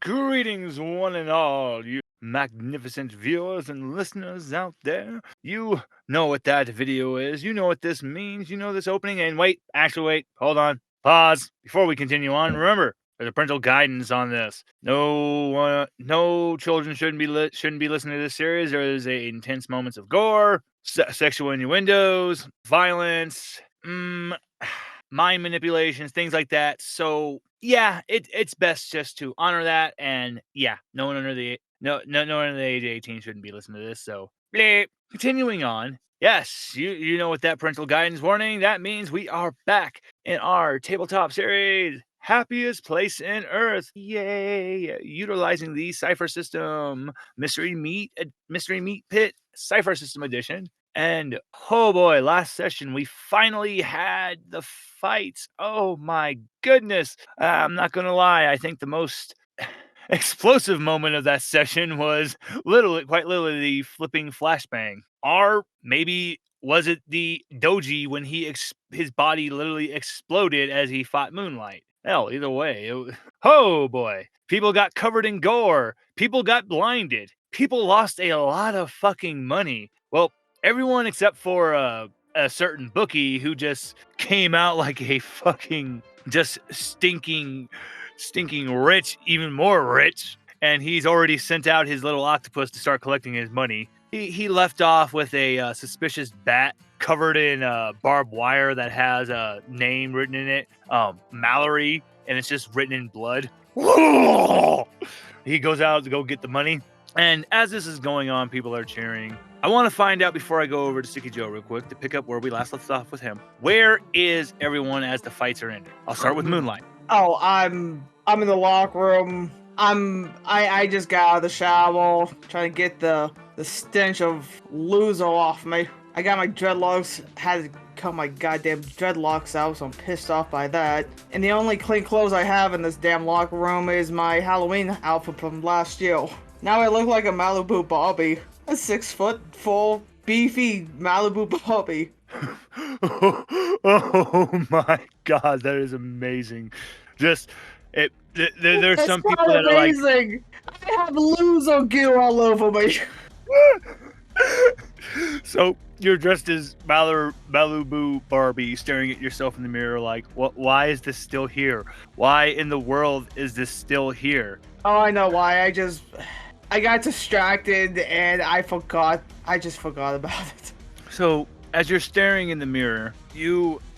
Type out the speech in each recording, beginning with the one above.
Greetings, one and all, you magnificent viewers and listeners out there. You know what that video is. You know what this means. You know this opening. And wait, hold on. Pause. Before we continue on, remember, there's a parental guidance on this. No children shouldn't be listening to this series. There is intense moments of gore, sexual innuendos, violence, mind manipulations, things like that. So yeah, it's best just to honor that, and yeah, no one under the age of 18 shouldn't be listening to this. So bleh. Continuing on. Yes, you know what that parental guidance warning, that means we are back in our tabletop series, Happiest Place in Earth. Yay! Utilizing the Cipher System Mystery Meat Pit Cipher System Edition. And oh boy, last session we finally had the fights. Oh my goodness. I'm not gonna lie, I think the most explosive moment of that session was quite literally the flipping flashbang. Or maybe was it the doji when his body literally exploded as he fought Moonlight? Hell, either way, oh boy. People got covered in gore. People got blinded. People lost a lot of fucking money. Well, everyone except for a certain bookie who just came out like a fucking just stinking rich, even more rich, and he's already sent out his little octopus to start collecting his money. He left off with a suspicious bat covered in barbed wire that has a name written in it, Mallory, and it's just written in blood. He goes out to go get the money, and as this is going on, people are cheering. I want to find out before I go over to Sticky Joe real quick to pick up where we last left off with him. Where is everyone as the fights are ending? I'll start with Moonlight. Oh, I'm in the locker room. I just got out of the shower, trying to get the stench of loser off me. I got my dreadlocks, had to cut my goddamn dreadlocks out, so I'm pissed off by that. And the only clean clothes I have in this damn locker room is my Halloween outfit from last year. Now I look like a Malibu Barbie. A 6 foot full, beefy Malibu Barbie. Oh my god, that is amazing. Just there's some people that are amazing. I have loser gear all over me. So you're dressed as Malibu Barbie, staring at yourself in the mirror like, what? Why is this still here? Why in the world is this still here? Oh, I know why. I got distracted and I just forgot about it. So as you're staring in the mirror,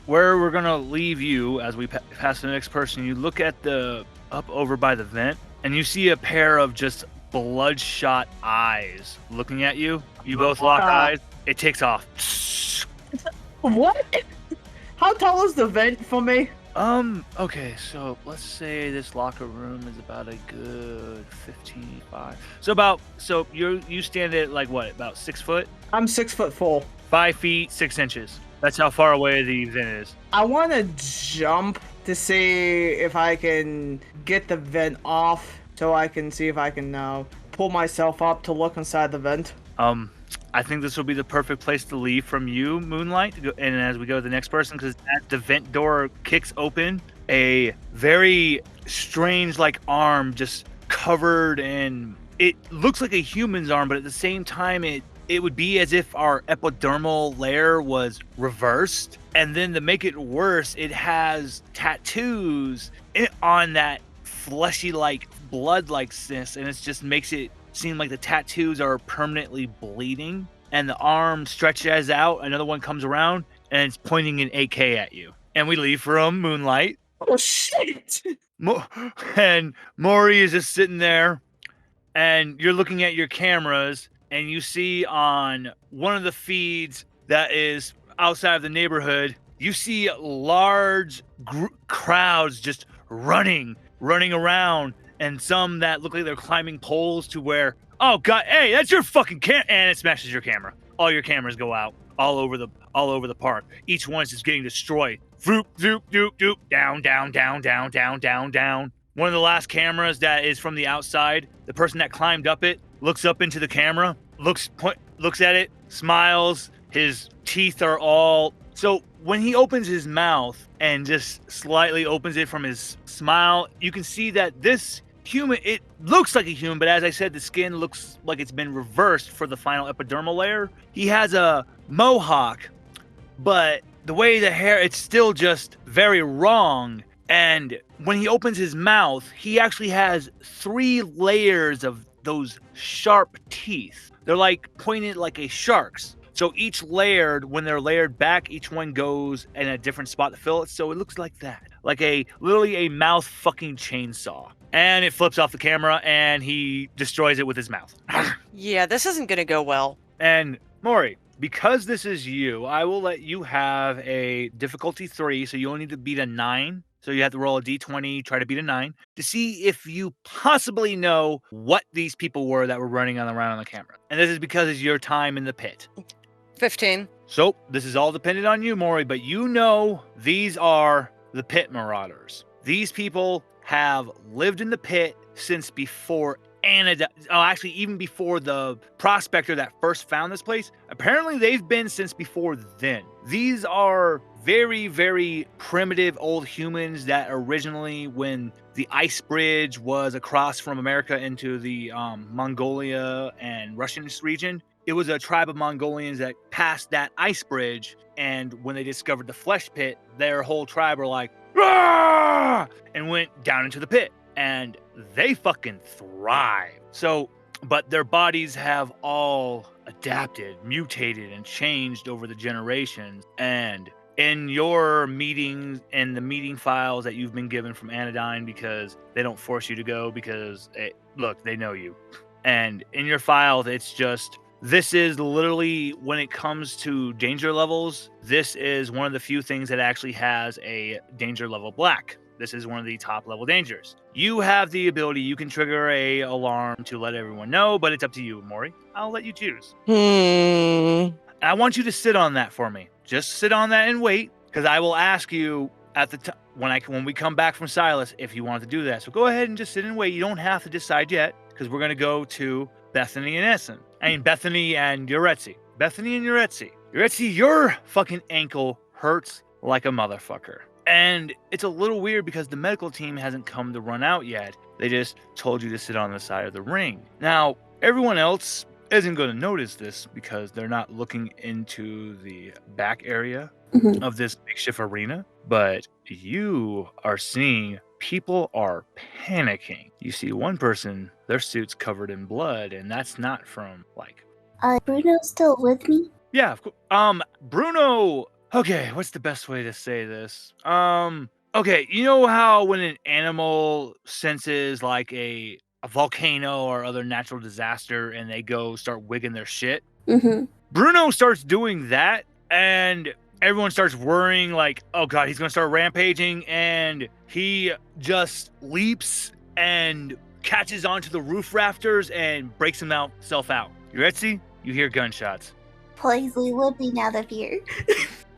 where we're gonna leave you as we pass the next person, you look at up over by the vent, and you see a pair of just bloodshot eyes looking at you. You both lock eyes. It takes off. What? How tall is the vent for me? Okay, so let's say this locker room is about a good 15.5. So you stand at like what, about 6 foot? I'm 6 foot full. 5 feet 6 inches. That's how far away the vent is. I want to jump to see if I can get the vent off, so I can see if I can pull myself up to look inside the vent. I think this will be the perfect place to leave from you, Moonlight, and as we go to the next person, because as the vent door kicks open, a very strange like arm just covered in, it looks like a human's arm, but at the same time it would be as if our epidermal layer was reversed, and then to make it worse, it has tattoos on that fleshy like blood likeness, and it just makes it seem like the tattoos are permanently bleeding, and the arm stretches out, another one comes around, and it's pointing an AK at you. And we leave from Moonlight. Oh shit! And Maury is just sitting there, and you're looking at your cameras, and you see on one of the feeds that is outside of the neighborhood, you see large crowds just running around, and some that look like they're climbing poles to where, oh god, hey, that's your fucking camera, and it smashes your camera. All your cameras go out all over the park. Each one's just getting destroyed. Vroop, zoop, doop, doop, down, down, down, down, down, down, down. One of the last cameras that is from the outside, the person that climbed up it looks up into the camera, looks at it, smiles. His teeth are all, so when he opens his mouth and just slightly opens it from his smile, you can see that this human. It looks like a human, but as I said, the skin looks like it's been reversed for the final epidermal layer. He has a mohawk, but the way the hair, it's still just very wrong. And when he opens his mouth, he actually has 3 layers of those sharp teeth. They're like pointed like a shark's. So each layered, when they're layered back, each one goes in a different spot to fill it. So it looks like that. Like literally a mouth fucking chainsaw. And it flips off the camera and he destroys it with his mouth. Yeah, this isn't gonna go well. And Maury, because this is you, I will let you have a difficulty 3. So you only need to beat a 9. So you have to roll a d20, try to beat a 9, to see if you possibly know what these people were that were running around on the camera. And this is because it's your time in the pit. 15. So this is all dependent on you, Maury, but you know these are the pit marauders. These people have lived in the pit since before actually even before the prospector that first found this place. Apparently they've been since before then. These are very, very primitive old humans that originally, when the ice bridge was across from America into the Mongolia and Russian region, it was a tribe of Mongolians that passed that ice bridge, and when they discovered the flesh pit, their whole tribe were like, "Rah!" and went down into the pit. And they fucking thrive. So, but their bodies have all adapted, mutated, and changed over the generations. And in your meetings and the meeting files that you've been given from Anodyne, because they don't force you to go, because look, they know you. And in your files, it's just, this is literally, when it comes to danger levels, this is one of the few things that actually has a danger level black. This is one of the top level dangers. You have the ability, you can trigger a alarm to let everyone know, but it's up to you, Maury. I'll let you choose. I want you to sit on that for me. Just sit on that and wait, because I will ask you at the time when we come back from Silas if you want to do that. So go ahead and just sit and wait. You don't have to decide yet, because we're going to go to Bethany and Essen. Bethany and Yuretsi. Bethany and Yuretsi. Yuretsi, your fucking ankle hurts like a motherfucker. And it's a little weird because the medical team hasn't come to run out yet. They just told you to sit on the side of the ring. Now, everyone else isn't going to notice this because they're not looking into the back area of this makeshift arena. But you are seeing people are panicking. You see one person, their suit's covered in blood, and that's not from, like... Bruno still with me? Yeah, of course. Bruno... Okay, what's the best way to say this? Okay, you know how when an animal senses like a volcano or other natural disaster and they go start wigging their shit? Bruno starts doing that, and everyone starts worrying like, oh god, he's gonna start rampaging, and he just leaps and catches onto the roof rafters and breaks himself out. Yuretsi, you hear gunshots. Please, let me out of here.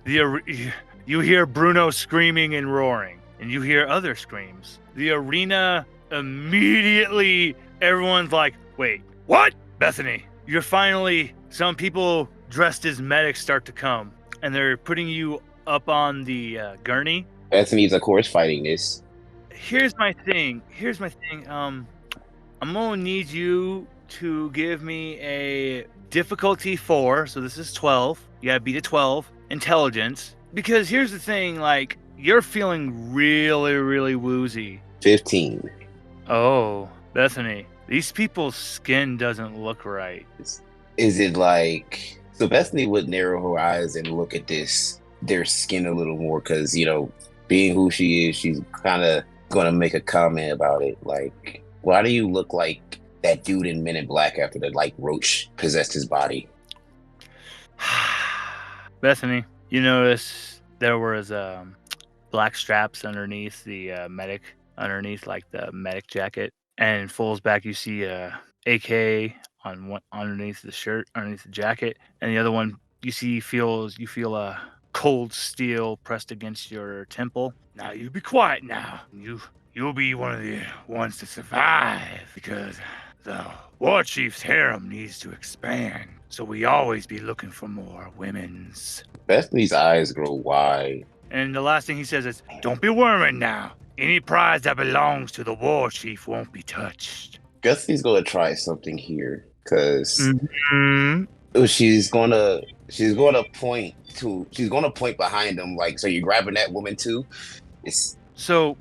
You hear Bruno screaming and roaring, and you hear other screams. The arena immediately, everyone's like, wait, what? Bethany, you're finally, some people dressed as medics start to come, and they're putting you up on the gurney. Bethany's, of course, fighting this. Here's my thing. I'm gonna need you to give me a difficulty 4, so this is 12. You gotta beat a 12. Intelligence, because here's the thing, like, you're feeling really, really woozy. 15. Oh, Bethany, these people's skin doesn't look right. Is it like... So Bethany would narrow her eyes and look at their skin a little more, because, you know, being who she is, she's kind of going to make a comment about it. Like, why do you look like that dude in Men in Black after the, like, roach possessed his body? Bethany, you notice there was black straps underneath the underneath like the medic jacket, and folds back. You see a AK on one underneath the shirt, underneath the jacket, and the other one you feel a cold steel pressed against your temple. Now you be quiet. Now you'll be one of the ones to survive, because the war chief's harem needs to expand. So we always be looking for more women's. Bethany's eyes grow wide. And the last thing he says is, don't be worrying now. Any prize that belongs to the war chief won't be touched. Guess he's gonna try something here because Mhm. she's gonna point behind him like, so you're grabbing that woman too? It's So,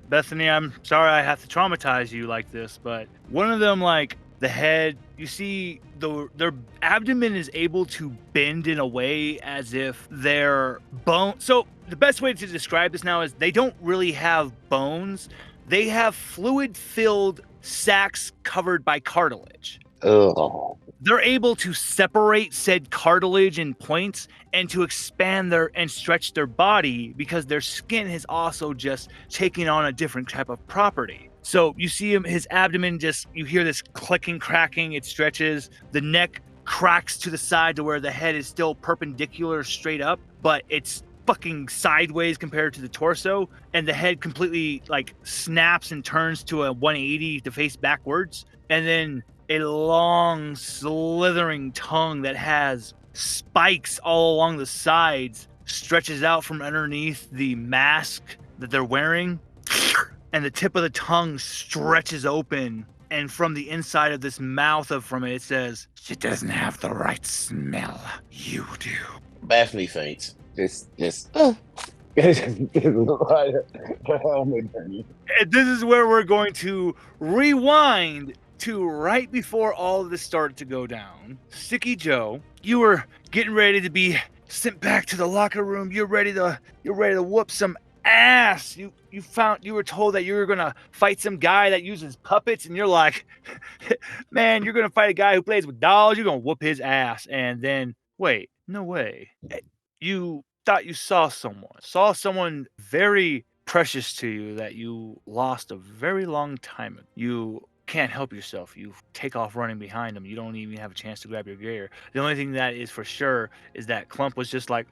Bethany, I'm sorry I have to traumatize you like this, but one of them, like the head, you see their abdomen is able to bend in a way as if their bone. So the best way to describe this now is they don't really have bones; they have fluid-filled sacs covered by cartilage. ugh. They're able to separate said cartilage in points and to expand their and stretch their body because their skin has also just taken on a different type of property. So you see him, his abdomen just, you hear this clicking, cracking, it stretches, the neck cracks to the side to where the head is still perpendicular straight up, but it's fucking sideways compared to the torso, and the head completely like snaps and turns to a 180 to face backwards, and then a long slithering tongue that has spikes all along the sides stretches out from underneath the mask that they're wearing, and the tip of the tongue stretches open, and from the inside of this mouth from it says, "She doesn't have the right smell, you do." Bethany faints. Just And this is where we're going to rewind to right before all of this started to go down. Sticky Joe, you were getting ready to be sent back to the locker room. You're ready to whoop some ass. You were told that you were gonna fight some guy that uses puppets, and you're like, man, you're gonna fight a guy who plays with dolls. You're gonna whoop his ass. And then wait, no way. You thought you saw someone very precious to you that you lost a very long time ago. You can't help yourself. You take off running behind him. You don't even have a chance to grab your gear. The only thing that is for sure is that Clump was just like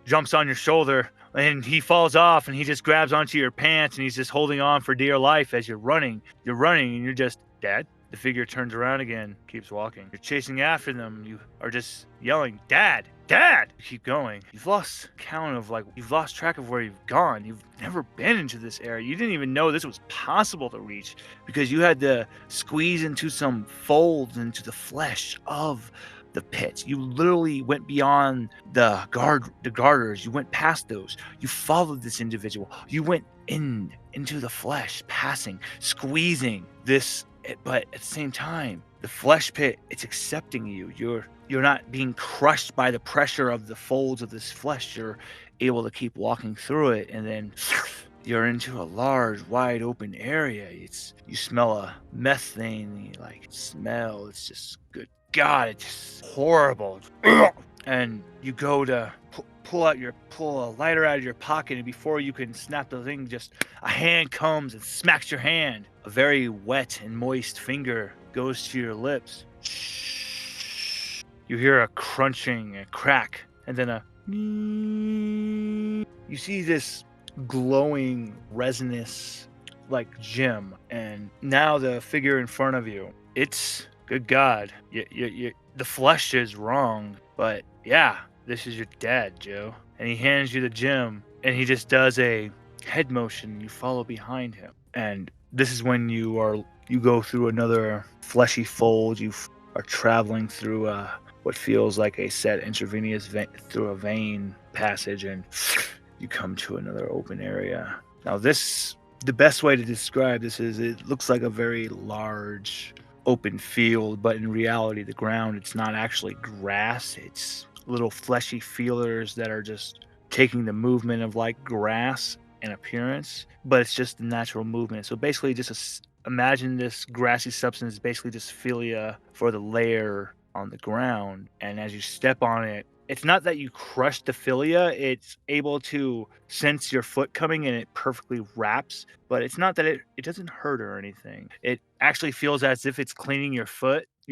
jumps on your shoulder, and he falls off, and he just grabs onto your pants, and he's just holding on for dear life as you're running, and you're just, Dad? The figure turns around again, keeps walking. You're chasing after them. You are just yelling, Dad! Dad! You keep going. You've lost track of where you've gone. You've never been into this area. You didn't even know this was possible to reach because you had to squeeze into some folds into the flesh of the pits. You literally went beyond the garters. You went past those. You followed this individual. You went into the flesh, passing, squeezing this. But at the same time, the flesh pit, it's accepting you. You're not being crushed by the pressure of the folds of this flesh. You're able to keep walking through it, and then you're into a large, wide open area. You smell a methane like smell. It's just good God, it's just horrible. And you go to pull a lighter out of your pocket, and before you can snap the thing, just a hand comes and smacks your hand. A very wet and moist finger goes to your lips. You hear a crunching, a crack, and then you see this glowing, resinous, like gem, and now the figure in front of you, it's, good God, the flesh is wrong, but yeah, this is your dad, Joe. And he hands you the gem, and he just does a head motion. You follow behind him, and this is when you go through another fleshy fold. You are traveling through what feels like a set intravenous through a vein passage, and you come to another open area. Now the best way to describe this is it looks like a very large open field, but in reality the ground, it's not actually grass. It's little fleshy feelers that are just taking the movement of like grass in appearance, but it's just the natural movement. So basically just imagine this grassy substance is basically just philia for the layer on the ground, and as you step on it, it's not that you crush the philia, it's able to sense your foot coming and it perfectly wraps, but it's not that it doesn't hurt or anything. It actually feels as if it's cleaning your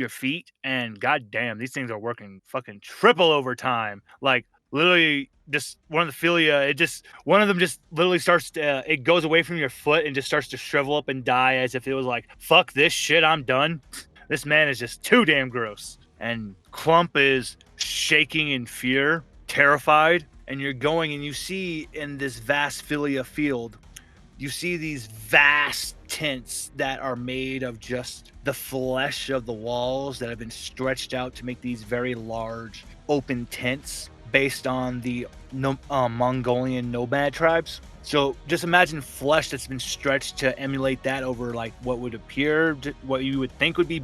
feet, and goddamn, these things are working fucking triple overtime. Like literally just one of the philia, one of them just literally starts to, it goes away from your foot and just starts to shrivel up and die as if it was like, fuck this shit, I'm done. This man is just too damn gross. And Clump is shaking in fear, terrified, and you're going and you see in this vast Philia field, you see these vast tents that are made of just the flesh of the walls that have been stretched out to make these very large open tents based on the Mongolian nomad tribes. So just imagine flesh that's been stretched to emulate that over like what would appear to, what you would think would be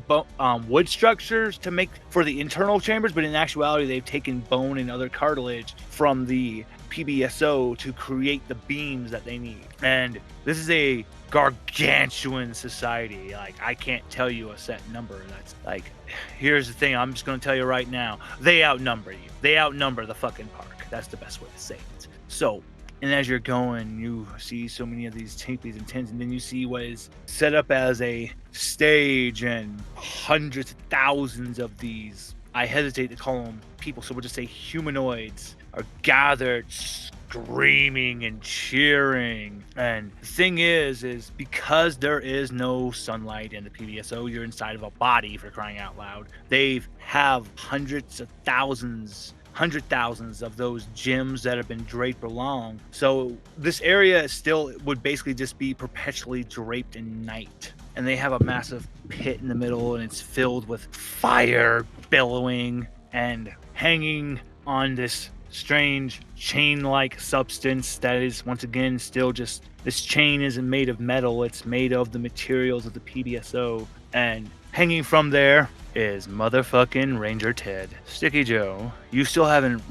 wood structures to make for the internal chambers, but in actuality they've taken bone and other cartilage from the PBSO to create the beams that they need. And this is a gargantuan society. Like, I can't tell you a set number. That's like, here's the thing, I'm just going to tell you right now, they outnumber you. They outnumber the fucking park. That's the best way to say it. So, and as you're going, you see so many of these teepees and tents, and then you see what is set up as a stage, and hundreds of thousands of these, I hesitate to call them people, so we'll just say humanoids, are gathered screaming and cheering. And the thing is because there is no sunlight in the PBSO, you're inside of a body, for crying out loud. They have hundreds of thousands of those gyms that have been draped along. So this area still would basically just be perpetually draped in night. And they have a massive pit in the middle, and it's filled with fire billowing and hanging on this strange chain-like substance that is, once again, still just, this chain isn't made of metal, it's made of the materials of the PBSO. And hanging from there is motherfucking Ranger Ted. Sticky Joe, you still haven't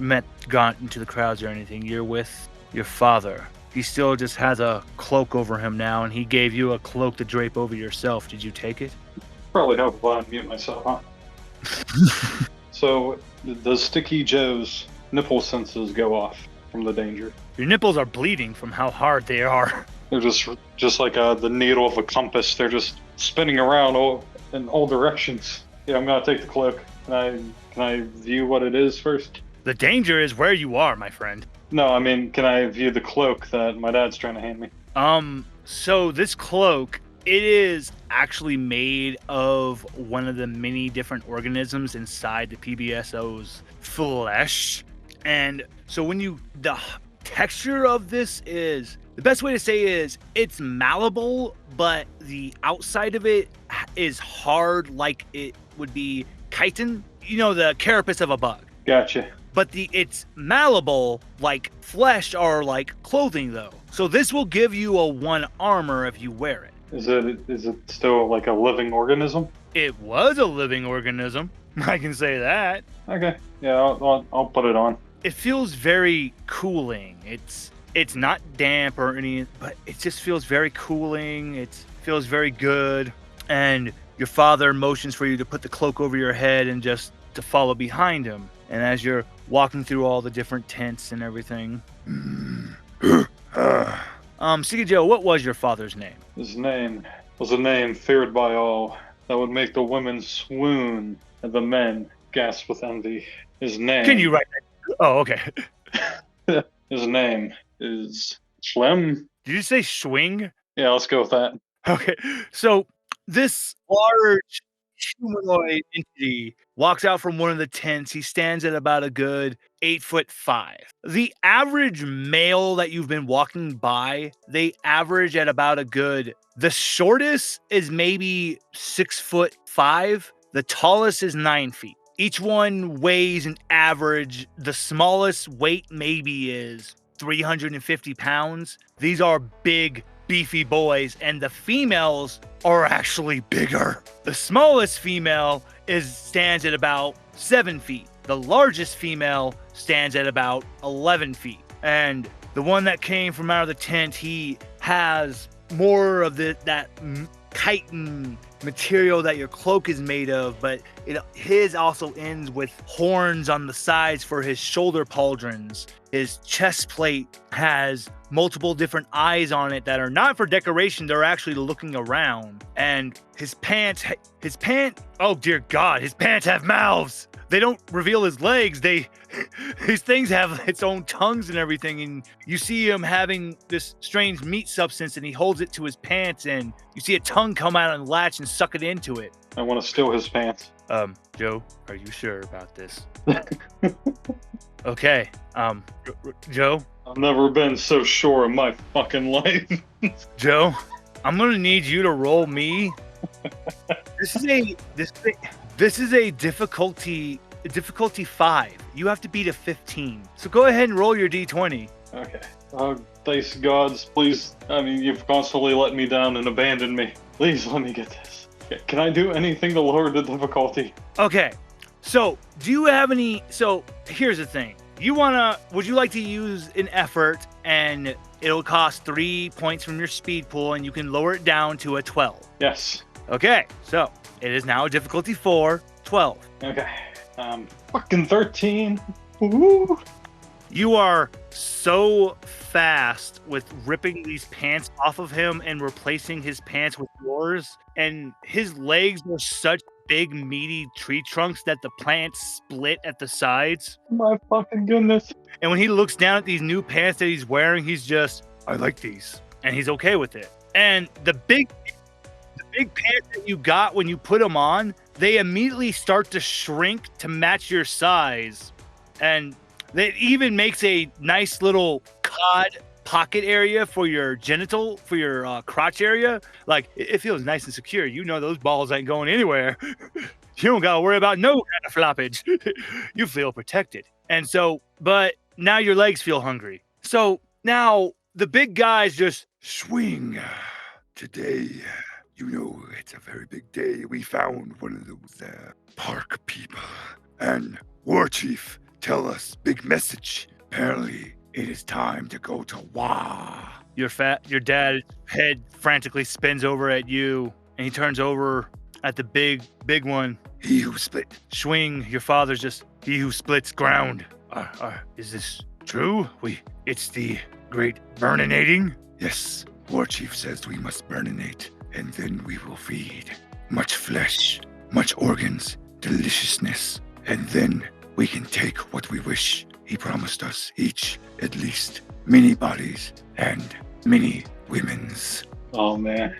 gotten into the crowds or anything. You're with your father. He still just has a cloak over him now, and he gave you a cloak to drape over yourself. Did you take it? Probably help if I unmute myself, huh? So, does Sticky Joe's nipple senses go off from the danger? Your nipples are bleeding from how hard they are. They're just like the needle of a compass. They're just spinning around in all directions. Yeah, I'm gonna take the cloak. Can I view what it is first? The danger is where you are, my friend. No, I mean, can I view the cloak that my dad's trying to hand me? So this cloak, it is actually made of one of the many different organisms inside the PBSO's flesh. And so the texture of this is, the best way to say is, it's malleable, but the outside of it is hard like it would be chitin, the carapace of a bug. Gotcha. But it's malleable like flesh or like clothing, though. So this will give you a 1 armor if you wear it. Is it still like a living organism? It was a living organism. I can say that. Okay. Yeah, I'll put it on. It feels very cooling. It's not damp or any, but it just feels very cooling. It feels very good. And your father motions for you to put the cloak over your head and just to follow behind him. And as you're walking through all the different tents and everything, Sticky Joe, what was your father's name? His name was a name feared by all that would make the women swoon and the men gasp with envy. His name. Can you write that? Oh, okay. His name is Schlem. Did you say Schwing? Yeah, let's go with that. Okay. So this large humanoid entity walks out from one of the tents. He stands at about a good 8'5". The average male that you've been walking by, they average at about a good, the shortest is maybe 6'5". The tallest is 9 feet. Each one weighs an average. The smallest weight maybe is 350 pounds. These are big, beefy boys, and the females are actually bigger. The smallest female stands at about 7 feet. The largest female stands at about 11 feet. And the one that came from out of the tent, he has more of that chitin material that your cloak is made of, but his also ends with horns on the sides for his shoulder pauldrons. His chest plate has multiple different eyes on it that are not for decoration, they're actually looking around. And his pants, oh dear God, his pants have mouths. they don't reveal his legs. These things have its own tongues and everything. And you see him having this strange meat substance, and he holds it to his pants, and you see a tongue come out and latch and suck it into it. I want to steal his pants. Joe, are you sure about this? Okay. Joe? I've never been so sure in my fucking life. Joe, I'm gonna need you to roll me. This is a difficulty 5. You have to beat a 15. So go ahead and roll your d20. Okay. Dice gods, please. I mean, you've constantly let me down and abandoned me. Please let me get this. Can I do anything to lower the difficulty? Okay. So do you have any? So here's the thing. Would you like to use an effort, and it'll cost 3 points from your speed pool, and you can lower it down to a 12? Yes. Okay. So it is now difficulty 4, 12. Okay. Fucking 13. Woo. You are so fast with ripping these pants off of him and replacing his pants with yours, and his legs are such big meaty tree trunks that the plants split at the sides. My fucking goodness. And when he looks down at these new pants that he's wearing, he's just, I like these, and he's okay with it. And the big pants that you got when you put them on, they immediately start to shrink to match your size, and it even makes a nice little cod pocket area for your crotch area. Like, it feels nice and secure. You know those balls ain't going anywhere. You don't gotta worry about no kind of floppage. You feel protected. And so, but now your legs feel hungry. So now the big guys just swing. Today, you know, it's a very big day. We found one of those park people. And War Chief, tell us, big message. Apparently, it is time to go to Wah. Your dad's head frantically spins over at you, and he turns over at the big one. He who split. Swing, your father's just, he who splits ground. Is this true? It's the great burninating? Yes, War Chief says we must burninate, and then we will feed. Much flesh, much organs, deliciousness, and then we can take what we wish. He promised us each, at least, many bodies and many women's. Oh, man.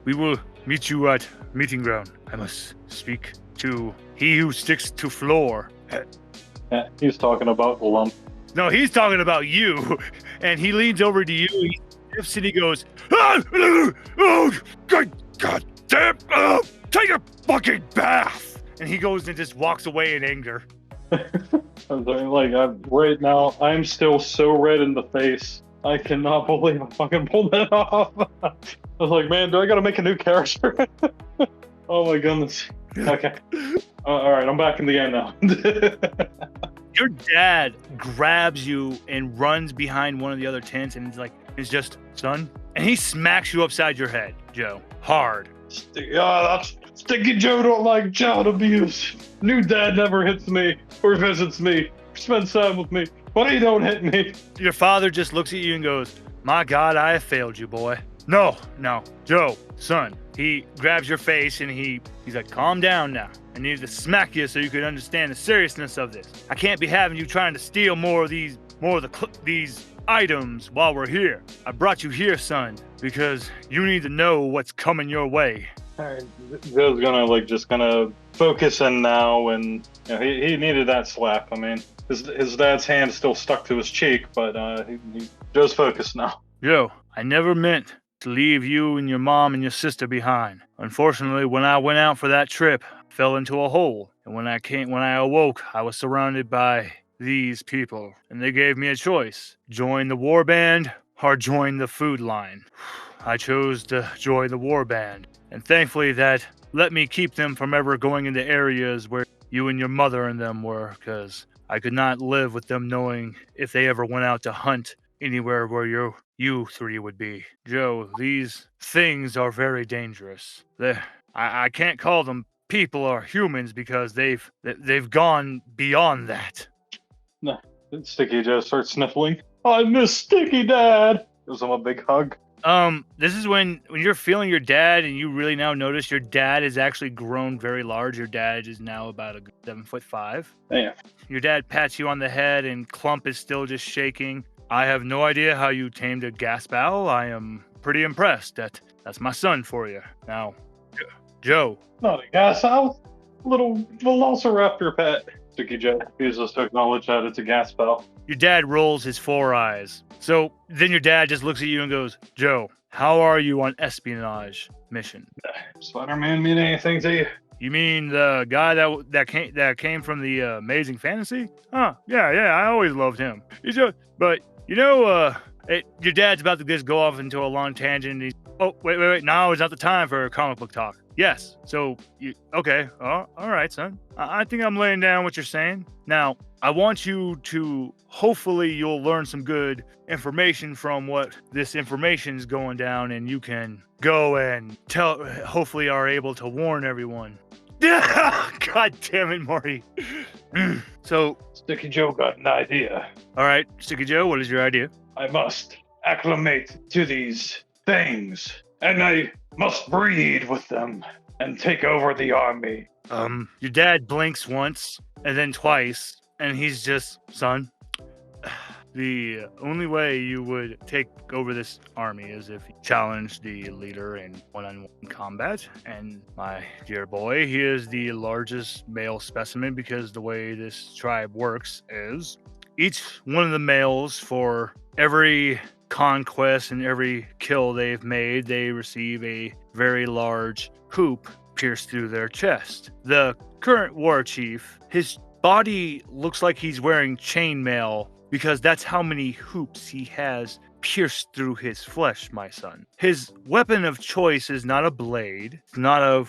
We will meet you at meeting ground. I must speak to he who sticks to floor. Yeah, he's talking about the lump. No, he's talking about you. And he leans over to you. He sniffs and he goes, oh, God damn, take a fucking bath. And he goes and just walks away in anger. Right now, I'm still so red in the face. I cannot believe I fucking pulled that off. I was like, man, do I gotta make a new character? Oh my goodness. Okay. All right, I'm back in the game now. Your dad grabs you and runs behind one of the other tents, and he's just, son. And he smacks you upside your head, Joe. Hard. That's Sticky Joe don't like child abuse. New dad never hits me or visits me, spends time with me, but he don't hit me. Your father just looks at you and goes, my God, I have failed you, boy. No, Joe, son. He grabs your face and he's like, calm down now. I need to smack you so you can understand the seriousness of this. I can't be having you trying to steal more of these items while we're here. I brought you here, son, because you need to know what's coming your way. Alright, Joe's gonna focus in now, and he needed that slap. I mean, his dad's hand still stuck to his cheek, but Joe's focused now. Joe, I never meant to leave you and your mom and your sister behind. Unfortunately, when I went out for that trip, I fell into a hole, and when I awoke, I was surrounded by these people, and they gave me a choice: join the war band or join the food line. I chose to join the war band, and thankfully that let me keep them from ever going into areas where you and your mother and them were, because I could not live with them knowing if they ever went out to hunt anywhere where you three would be. Joe, these things are very dangerous. I can't call them people or humans because they've gone beyond that. No, Sticky Joe starts sniffling. I miss Sticky Dad. Gives him a big hug. This is when you're feeling your dad, and you really now notice your dad is actually grown very large. Your dad is now about 7'5". Damn. Your dad pats you on the head, and Clump is still just shaking. I have no idea how you tamed a gas owl. I am pretty impressed. That's my son for you. Now, Joe. Not a gas owl. Little velociraptor pet. Sticky Joe refuses to acknowledge that it's a gas bell. Your dad rolls his 4 eyes. So then your dad just looks at you and goes, Joe, how are you on espionage mission? Spider-Man mean anything to you? You mean the guy that came from the Amazing Fantasy? Huh? Yeah. I always loved him. But you know, your dad's about to just go off into a long tangent. And oh, wait. Now is not the time for comic book talk. Yes. So okay? Oh, all right, son. I think I'm laying down what you're saying. Now, I want you to. Hopefully, you'll learn some good information from what this information is going down, and you can go and tell. Hopefully, are able to warn everyone. God damn it, Morty. So, Sticky Joe got an idea. All right, Sticky Joe, what is your idea? I must acclimate to these things, and I must breed with them and take over the army. Your dad blinks once and then twice, and he's just, son, the only way you would take over this army is if you challenge the leader in one-on-one combat. And my dear boy, he is the largest male specimen because the way this tribe works is each one of the males, for every conquest and every kill they've made, they receive a very large hoop pierced through their chest. The current war chief, his body looks like he's wearing chainmail because that's how many hoops he has pierced through his flesh, my son. His weapon of choice is not a blade, it's not a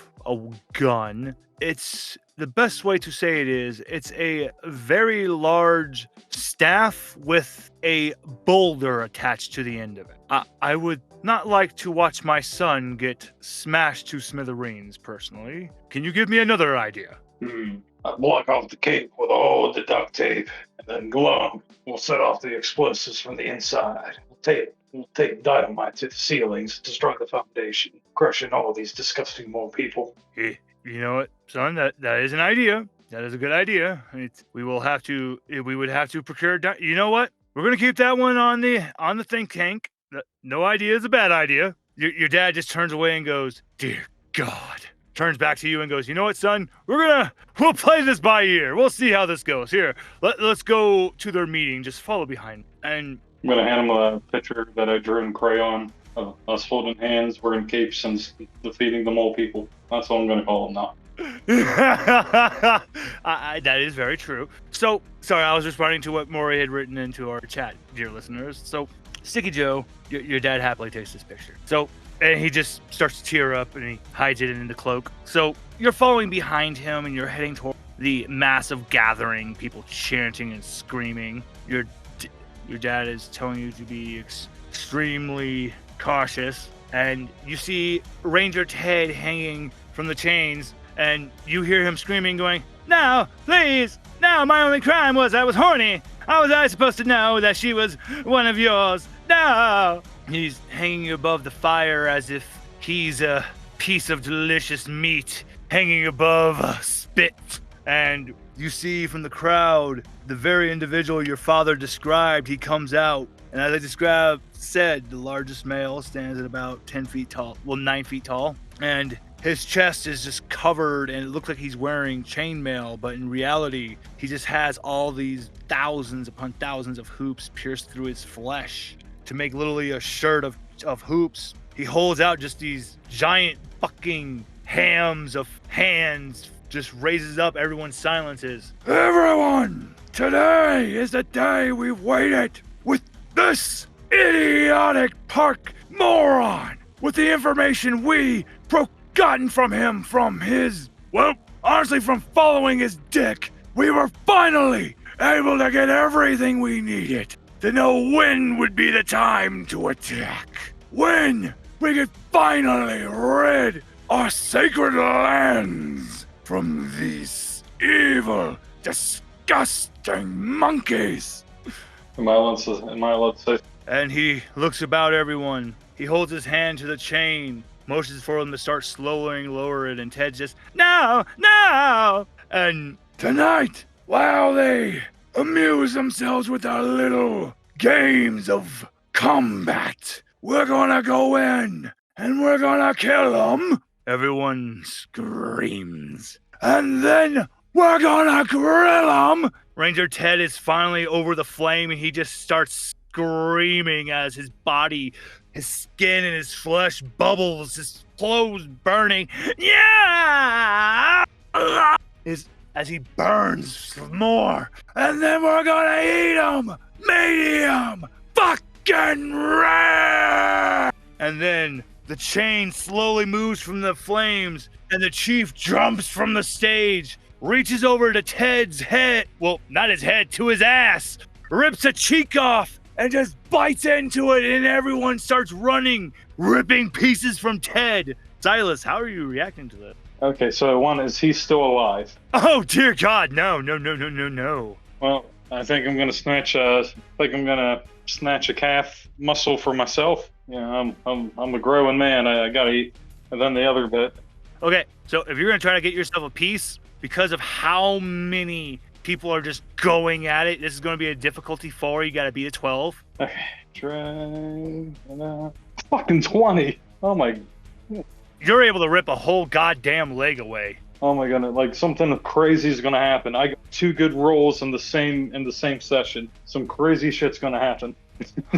gun. It's the best way to say it is it's a very large staff with a boulder attached to the end of it. I would not like to watch my son get smashed to smithereens, personally. Can you give me another idea? I block off the cape with all the duct tape, and then Glum will set off the explosives from the inside. We'll take dynamite to the ceilings, destroy the foundation, crushing all these disgusting more people. You know what, son? That is an idea. That is a good idea. We would have to procure. You know what? We're gonna keep that one on the think tank. No idea is a bad idea. Your dad just turns away and goes, "Dear God." Turns back to you and goes, "You know what, son? We'll play this by ear. We'll see how this goes. Here, let's go to their meeting. Just follow behind." And I'm gonna hand him a picture that I drew in crayon of us holding hands, wearing capes, and defeating the mole people. That's what I'm gonna call them now. That is very true. So, sorry, I was responding to what Maury had written into our chat, dear listeners. So, Sticky Joe, your dad happily takes this picture. So, and he just starts to tear up, and he hides it in the cloak. So, you're following behind him, and you're heading toward the massive gathering, people chanting and screaming. Your dad is telling you to be extremely cautious, and you see Ranger Ted hanging from the chains, and you hear him screaming, going, "No, please! No, my only crime was I was horny! How was I supposed to know that she was one of yours? No!" He's hanging above the fire as if he's a piece of delicious meat hanging above a spit. And you see from the crowd, the very individual your father described, he comes out. And as I said, the largest male stands at about 10 feet tall, 9 feet tall. And his chest is just covered, and it looks like he's wearing chainmail, but in reality, he just has all these thousands upon thousands of hoops pierced through his flesh to make literally a shirt of hoops. He holds out just these giant fucking hams of hands, just raises up, everyone silences. "Everyone, today is the day we've waited with this idiotic park moron, with the information we gotten from him from his, well, honestly, from following his dick. We were finally able to get everything we needed to know when would be the time to attack. When we could finally rid our sacred lands from these evil, disgusting monkeys." Am I allowed to say? And he looks about everyone. He holds his hand to the chain, motions for them to start slowing, lower it, and Ted's just, no, no! And Tonight, while they amuse themselves with our little games of combat, we're gonna go in and we're gonna kill them. Everyone screams. And then we're gonna grill them. Ranger Ted is finally over the flame, and he just starts screaming as his body, his skin and his flesh bubbles, his clothes burning. Yeah! As he burns more. And then we're gonna eat them. Medium fucking rare. And then the chain slowly moves from the flames, and the chief jumps from the stage, reaches over to Ted's head, well, not his head, to his ass, rips a cheek off, and just bites into it, and everyone starts running, ripping pieces from Ted. Silas, how are you reacting to that? Okay, so one, is he still alive? Oh, dear God, no. Well, I think I'm gonna snatch a calf muscle for myself. Yeah, I'm a growing man. I gotta eat. And then the other bit. Okay, so if you're gonna try to get yourself a piece, because of how many people are just going at it, this is gonna be a difficulty 4. You gotta beat a 12. Okay, try fucking 20. Oh my. You're able to rip a whole goddamn leg away. Oh my goodness! Like something crazy is gonna happen. I got 2 good rolls in the same session. Some crazy shit's gonna happen.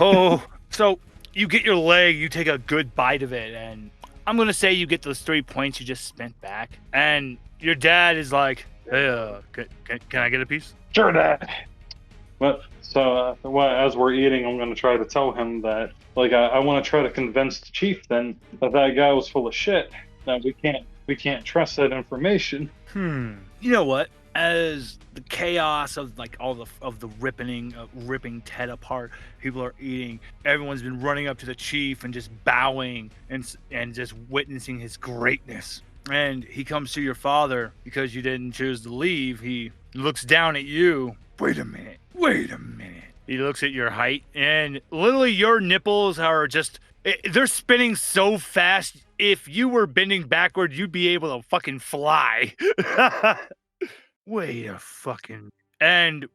Oh, so you get your leg, you take a good bite of it, and I'm gonna say you get those 3 points you just spent back. And your dad is like, "Hey, can I get a piece?" Sure, Dad. But so as we're eating, I'm gonna try to tell him that, like, I want to try to convince the chief then that guy was full of shit. That we can't trust that information. You know what? As the chaos of like all the ripping Ted apart, people are eating. Everyone's been running up to the chief and just bowing and just witnessing his greatness. And he comes to your father because you didn't choose to leave. He looks down at you. Wait a minute. He looks at your height, and literally your nipples are just, they're spinning so fast. If you were bending backward, you'd be able to fucking fly. Wait a fucking... And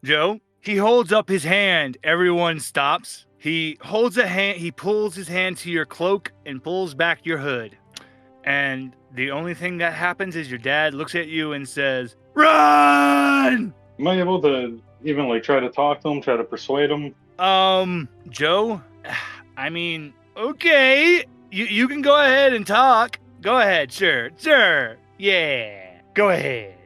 Joe, he holds up his hand. Everyone stops. He holds a hand. He pulls his hand to your cloak and pulls back your hood. And the only thing that happens is your dad looks at you and says, "Run!" Am I able to even like try to talk to him, try to persuade him? Joe, I mean, okay, you can go ahead and talk. Go ahead, sure, yeah, go ahead.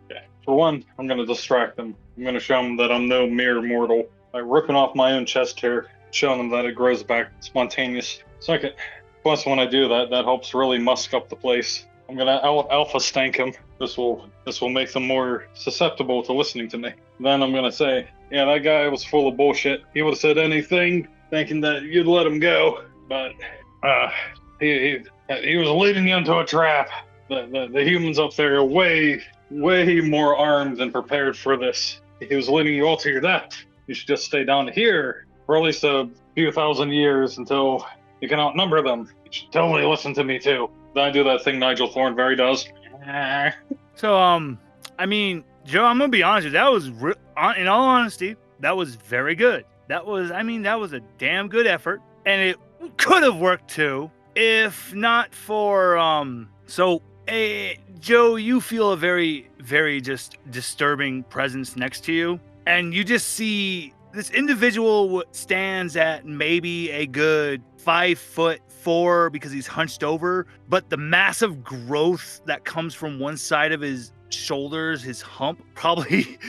Okay. For one, I'm gonna distract him. I'm gonna show him that I'm no mere mortal by ripping off my own chest hair, showing them that it grows back spontaneous. Second, plus when I do that, that helps really musk up the place. I'm gonna alpha stank him. This will make them more susceptible to listening to me. Then I'm gonna say, yeah, that guy was full of bullshit. He would have said anything, thinking that you'd let him go, but he was leading you into a trap. The humans up there are way more armed and prepared for this. He was leading you all to your death. You should just stay down here for at least a few thousand years until you can outnumber them. You should totally listen to me too. Then I do that thing Nigel Thornberry does. So, I mean, Joe, I'm gonna be honest with you. That was, in all honesty, that was very good. That was a damn good effort, and it could have worked too, if not for, Joe, you feel a very, very just disturbing presence next to you, and you just see this individual stands at maybe a good 5'4" because he's hunched over, but the massive growth that comes from one side of his shoulders, his hump, probably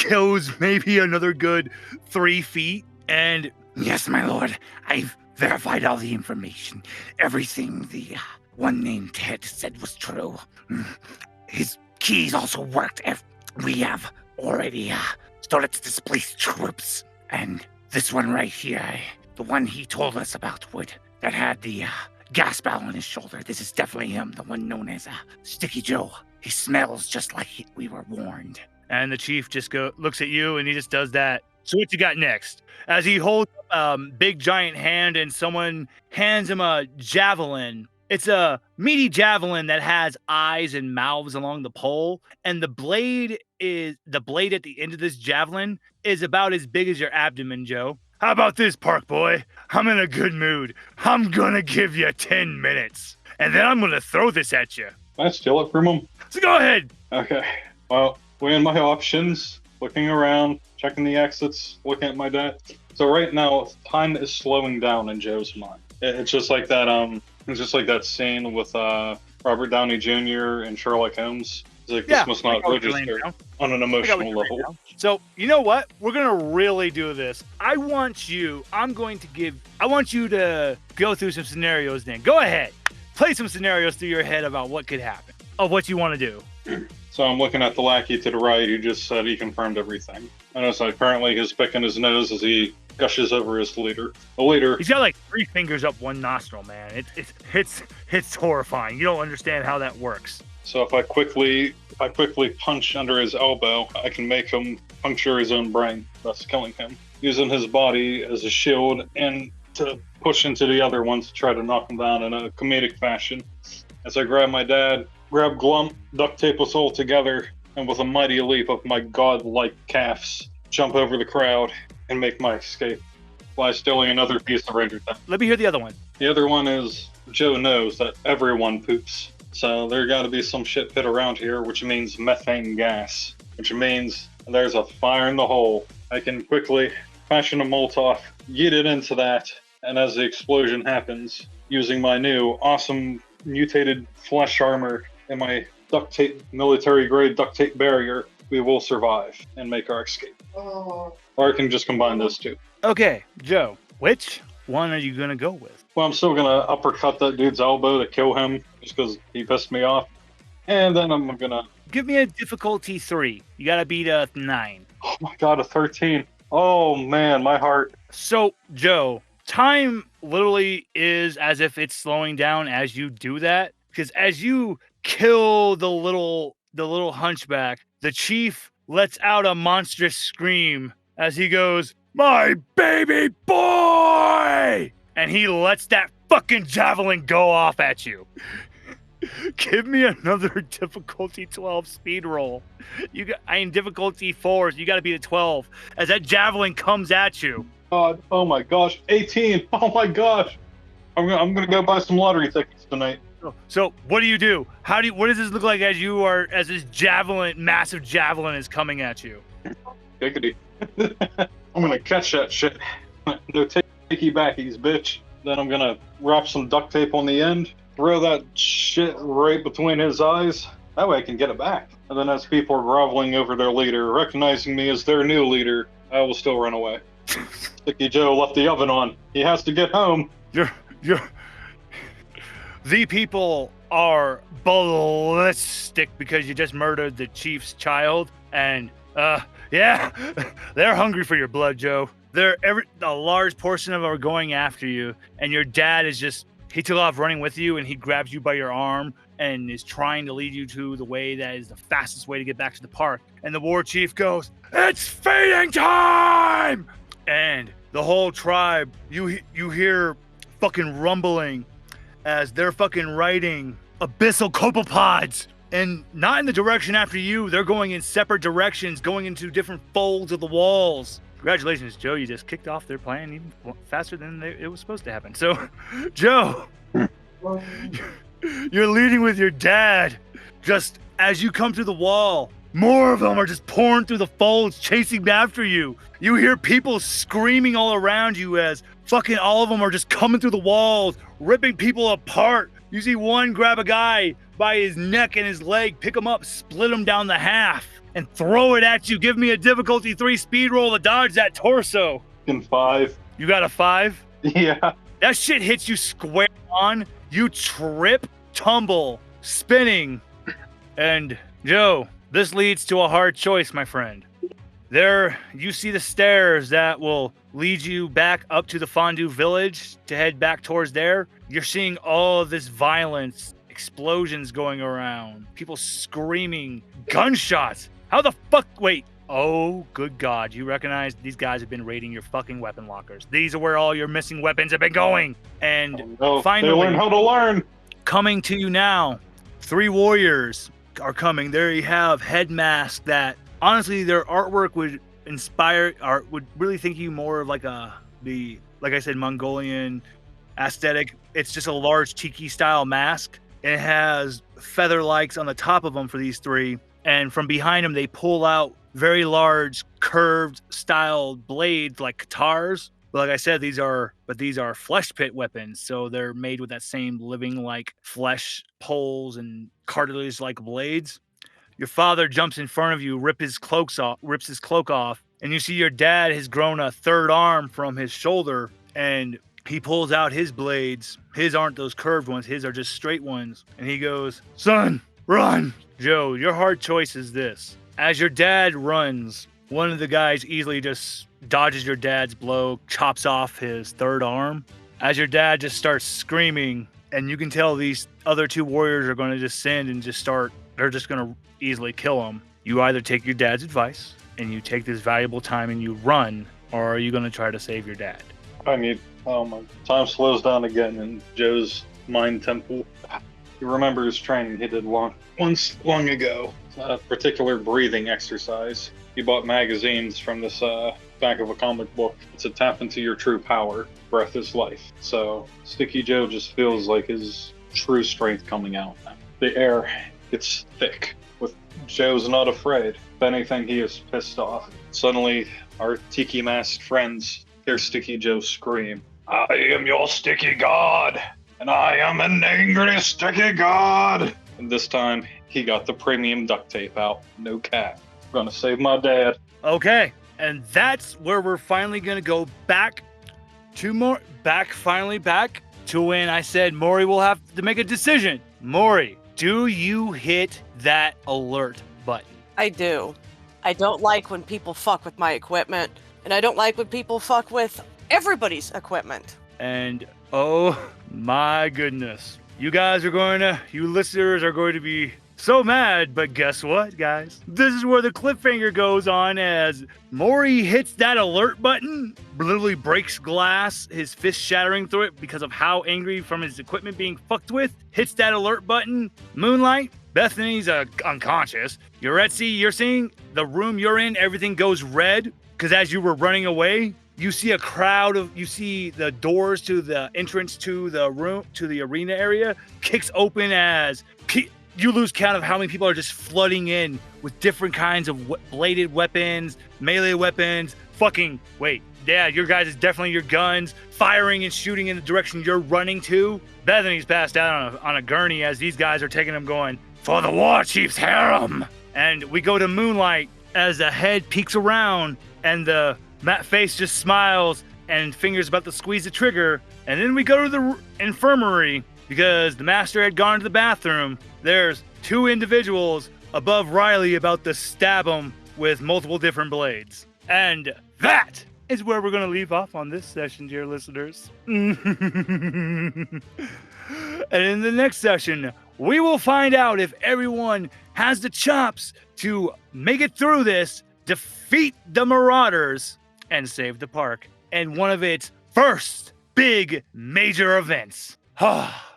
goes maybe another good 3 feet. And Yes, my lord. I've verified all the information. Everything the one named Ted said was true. His keys also worked. We have already started to displace troops. And this one right here, the one he told us about, that had the gas barrel on his shoulder. This is definitely him, the one known as Sticky Joe. He smells just like we were warned. And the chief just looks at you, and he just does that So what you got next? As he holds big giant hand and someone hands him a javelin. It's a meaty javelin that has eyes and mouths along the pole, and the blade at the end of this javelin is about as big as your abdomen, Joe. How about this, Park Boy? I'm in a good mood. I'm gonna give you 10 minutes, and then I'm gonna throw this at you. Can I steal it from him? So go ahead. Okay. Well, weighing my options, looking around, checking the exits, looking at my dad. So right now, time is slowing down in Joe's mind. It's just like that. It's just like that scene with Robert Downey Jr. and Sherlock Holmes. It's like this must not register on an emotional level. So you know what? We're gonna really do this. I want you to go through some scenarios. Then go ahead, play some scenarios through your head about what could happen, of what you want to do. So I'm looking at the lackey to the right who just said he confirmed everything. I notice that currently he's picking his nose as he gushes over his leader. The leader. He's got like 3 fingers up one nostril, man. It's horrifying. You don't understand how that works. So if I quickly punch under his elbow, I can make him puncture his own brain, thus killing him, using his body as a shield and to push into the other one to try to knock him down in a comedic fashion. As I grab my dad, grab Glump, duct tape us all together, and with a mighty leap of my godlike calves, jump over the crowd and make my escape, while stealing another piece of Ranger Time. Let me hear the other one. The other one is Joe knows that everyone poops. So there got to be some shit pit around here, which means methane gas, which means there's a fire in the hole. I can quickly fashion a Molotov, get it into that, and as the explosion happens, using my new awesome mutated flesh armor and my duct tape, military grade duct tape barrier, we will survive and make our escape. Or I can just combine those two. Okay, Joe, which one are you gonna go with? Well, I'm still gonna uppercut that dude's elbow to kill him, just because he pissed me off. And then I'm gonna... Give me a difficulty 3. You gotta beat a 9. Oh my god, a 13. Oh man, my heart. So, Joe, time literally is as if it's slowing down as you do that. Because as you kill the little hunchback, the chief lets out a monstrous scream as he goes, "My baby boy!" And he lets that fucking javelin go off at you. Give me another difficulty 12 speed roll. In difficulty 4, you got to be at 12 as that javelin comes at you. God, oh my gosh, 18. Oh my gosh. I'm gonna go buy some lottery tickets tonight. So what do you do? What does this look like as this massive javelin is coming at you? Giggity. I'm gonna catch that shit. No takey backies, bitch. Then I'm gonna wrap some duct tape on the end, throw that shit right between his eyes. That way I can get it back. And then as people are groveling over their leader, recognizing me as their new leader, I will still run away. Sticky Joe left the oven on. He has to get home. The people are ballistic because you just murdered the chief's child, and yeah, they're hungry for your blood, Joe. A large portion of them are going after you, and your dad he took off running with you, and he grabs you by your arm and is trying to lead you to the way that is the fastest way to get back to the park. And the war chief goes, "It's feeding time!" And the whole tribe, you hear fucking rumbling as they're fucking riding abyssal copepods, and not in the direction after you. They're going in separate directions, going into different folds of the walls. Congratulations, Joe. You just kicked off their plan even faster than it was supposed to happen. So, Joe, you're leading with your dad. Just as you come through the wall, more of them are just pouring through the folds, chasing after you. You hear people screaming all around you as fucking all of them are just coming through the walls, ripping people apart. You see one grab a guy by his neck and his leg, pick him up, split him down the half, and throw it at you. Give me a difficulty 3 speed roll to dodge that torso. In 5. You got a 5? Yeah. That shit hits you square on. You trip, tumble, spinning. And Joe, this leads to a hard choice, my friend. There, you see the stairs that will lead you back up to the Fondue Village to head back towards there. You're seeing all of this violence, explosions going around, people screaming, gunshots. How the fuck, wait, Oh, good God. You recognize these guys have been raiding your fucking weapon lockers. These are where all your missing weapons have been going. And No, finally, they learn how to learn. coming to you now, 3 warriors are coming. There you have head masks that, honestly, their artwork would inspire, or would really think you more of like like I said, Mongolian aesthetic. It's just a large tiki style mask. It has feather likes on the top of them for these 3. And from behind them, they pull out very large curved styled blades like katars. But like I said, these are flesh pit weapons. So they're made with that same living like flesh poles and cartilage like blades. Your father jumps in front of you, rips his cloak off, and you see your dad has grown a 3rd arm from his shoulder, and he pulls out his blades. His aren't those curved ones, his are just straight ones. And he goes, "Son, run!" Joe, your hard choice is this. As your dad runs, one of the guys easily just dodges your dad's blow, chops off his 3rd arm. As your dad just starts screaming, and you can tell these other 2 warriors are going to descend and they're just going to easily kill him. You either take your dad's advice and you take this valuable time and you run, or are you going to try to save your dad? My time slows down again in Joe's mind temple. He remembers training he did long ago. A particular breathing exercise. He bought magazines from this back of a comic book to tap into your true power. Breath is life. So Sticky Joe just feels like his true strength coming out. The air gets thick. With Joe's not afraid. If anything, he is pissed off. Suddenly, our tiki masked friends hear Sticky Joe scream, "I am your sticky god, and I am an angry sticky god!" And this time, he got the premium duct tape out. No cap. I'm gonna save my dad. Okay, and that's where we're finally gonna go back to when I said Maury will have to make a decision. Maury, do you hit that alert button? I do. I don't like when people fuck with my equipment, and I don't like when people fuck with everybody's equipment. And oh my goodness, you listeners are going to be so mad, but guess what, guys? This is where the cliffhanger goes on as Maury hits that alert button, literally breaks glass, his fist shattering through it because of how angry from his equipment being fucked with, hits that alert button. Moonlight, Bethany's unconscious. You're seeing the room you're in, everything goes red, because as you were running away, you see you see the doors to the entrance to the room, to the arena area, kicks open as you lose count of how many people are just flooding in with different kinds of bladed weapons, melee weapons. Dad, your guys is definitely your guns, firing and shooting in the direction you're running to. Bethany's passed out on a gurney as these guys are taking him going, "For the War Chief's harem!" And we go to Moonlight as the head peeks around and the matte face just smiles and fingers about to squeeze the trigger. And then we go to the infirmary because the master had gone to the bathroom. There's 2 individuals above Riley about to stab him with multiple different blades. And that is where we're going to leave off on this session, dear listeners. And in the next session, we will find out if everyone has the chops to make it through this, defeat the Marauders, and save the park and one of its first big major events.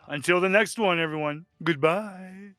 Until the next one, everyone. Goodbye.